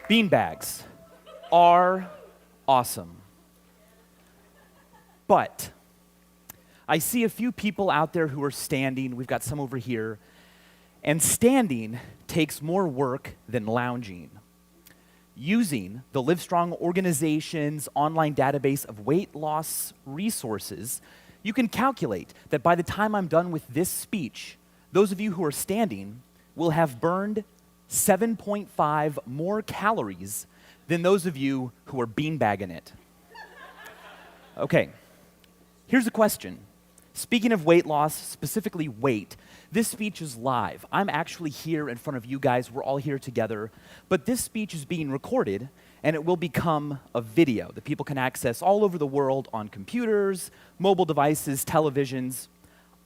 Beanbags are awesome. But I see a few people out there who are standing. We've got some over here. And standing takes more work than lounging. Using the Livestrong organization's online database of weight loss resources, you can calculate that by the time I'm done with this speech, those of you who are standing will have burned 7.5 more calories than those of you who are beanbagging it. Okay, here's a question. Speaking of weight loss, specifically weight, this speech is live. I'm actually here in front of you guys. We're all here together. But this speech is being recorded, and it will become a video that people can access all over the world on computers, mobile devices, televisions.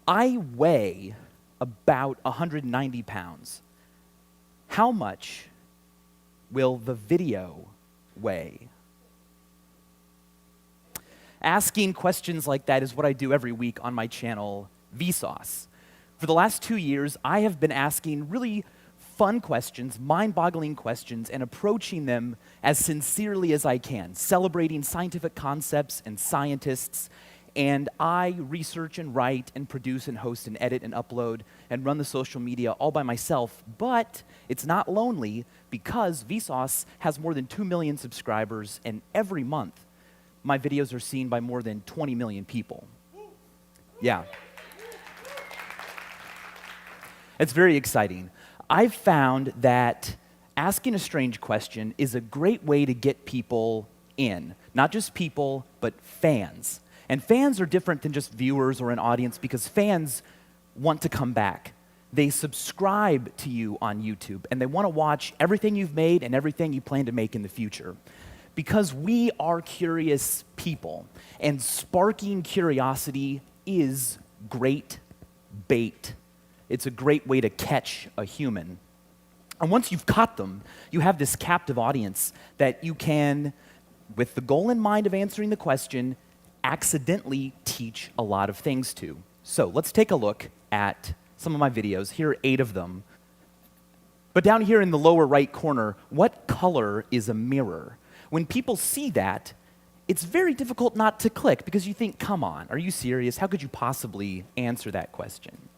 I weigh about 190 pounds. How much will the video weigh? Asking questions like that is what I do every week on my channel, Vsauce. For the last 2 years, I have been asking really fun questions, mind-boggling questions, and approaching them as sincerely as I can, celebrating scientific concepts and scientists. And I research and write and produce and host and edit and upload and run the social media all by myself. But it's not lonely because Vsauce has more than 2 million subscribers, and every month my videos are seen by more than 20 million people. Yeah. It's very exciting. I've found that asking a strange question is a great way to get people in. Not just people, but fans. And fans are different than just viewers or an audience because fans want to come back. They subscribe to you on YouTube, and they want to watch everything you've made and everything you plan to make in the future. Because we are curious people, and sparking curiosity is great bait. It's a great way to catch a human. And once you've caught them, you have this captive audience that you can, with the goal in mind of answering the question, accidentally teach a lot of things to. So let's take a look at some of my videos. Here are 8 of them. But down here in the lower right corner, what color is a mirror? When people see that, it's very difficult not to click because you think, come on, are you serious? How could you possibly answer that question?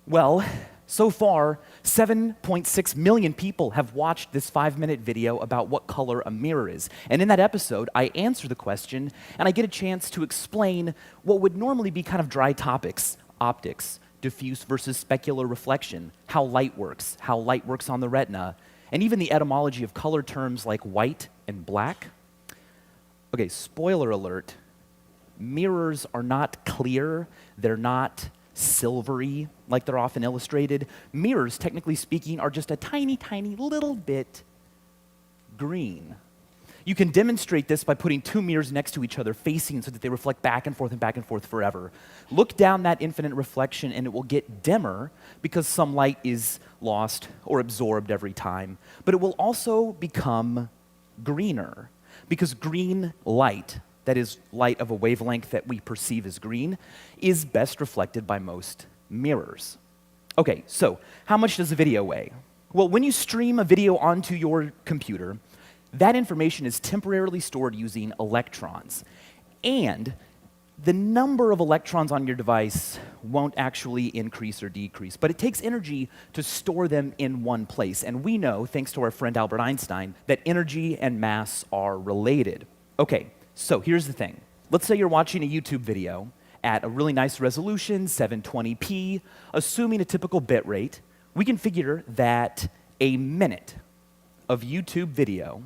Well, so far, 7.6 million people have watched this 5-minute video about what color a mirror is. And in that episode, I answer the question, and I get a chance to explain what would normally be kind of dry topics: optics, diffuse versus specular reflection, how light works on the retina, and even the etymology of color terms like white and black. Okay, spoiler alert, mirrors are not clear, they're not silvery like they're often illustrated. Mirrors, technically speaking, are just a tiny, tiny little bit green. You can demonstrate this by putting 2 mirrors next to each other facing so that they reflect back and forth forever. Look down that infinite reflection and it will get dimmer because some light is lost or absorbed every time. But it will also become greener because green light, that is light of a wavelength that we perceive as green, is best reflected by most mirrors. Okay, so how much does a video weigh? Well, when you stream a video onto your computer, that information is temporarily stored using electrons. And the number of electrons on your device won't actually increase or decrease, but it takes energy to store them in one place. And we know, thanks to our friend Albert Einstein, that energy and mass are related. Okay, so here's the thing. Let's say you're watching a YouTube video at a really nice resolution, 720p, assuming a typical bit rate. We can figure that a minute of YouTube video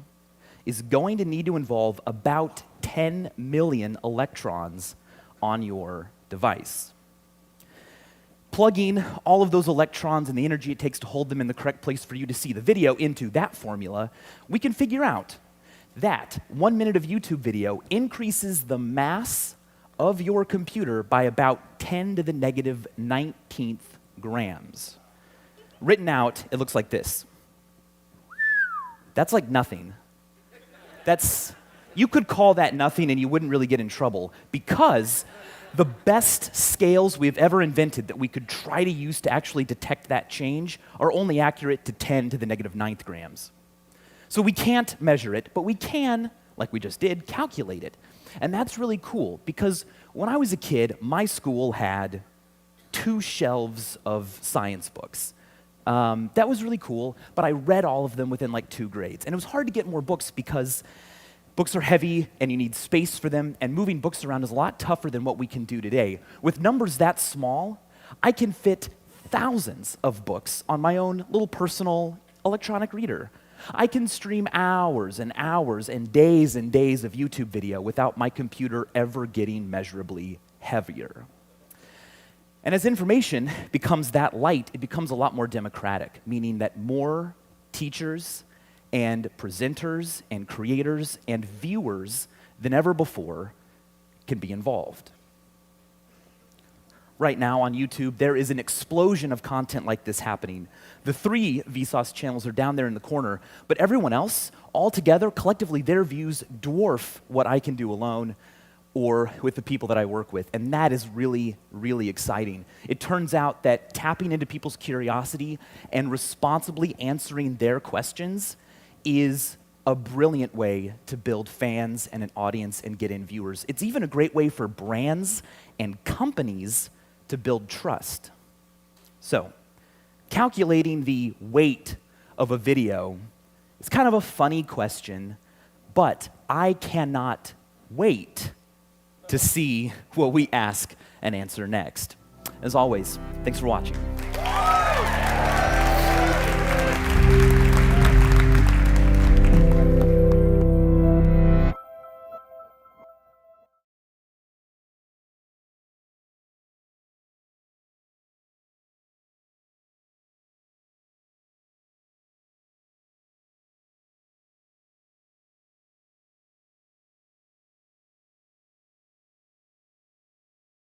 is going to need to involve about 10 million electrons on your device. Plugging all of those electrons and the energy it takes to hold them in the correct place for you to see the video into that formula, we can figure out that 1 minute of YouTube video increases the mass of your computer by about 10 to the negative 19th grams. Written out, it looks like this. That's like nothing. You could call that nothing and you wouldn't really get in trouble because the best scales we've ever invented that we could try to use to actually detect that change are only accurate to 10 to the negative 9th grams. So we can't measure it, but we can, like we just did, calculate it. And that's really cool because when I was a kid, my school had 2 shelves of science books. That was really cool, but I read all of them within like 2 grades. And it was hard to get more books because books are heavy and you need space for them, and moving books around is a lot tougher than what we can do today. With numbers that small, I can fit thousands of books on my own little personal electronic reader. I can stream hours and hours and days of YouTube video without my computer ever getting measurably heavier. And as information becomes that light, it becomes a lot more democratic, meaning that more teachers and presenters and creators and viewers than ever before can be involved. Right now on YouTube, there is an explosion of content like this happening. The 3 Vsauce channels are down there in the corner, but everyone else, all together, collectively, their views dwarf what I can do alone or with the people that I work with, and that is really, really exciting. It turns out that tapping into people's curiosity and responsibly answering their questions is a brilliant way to build fans and an audience and get in viewers. It's even a great way for brands and companies to build trust. So, calculating the weight of a video is kind of a funny question, but I cannot wait to see what we ask and answer next. As always, thanks for watching.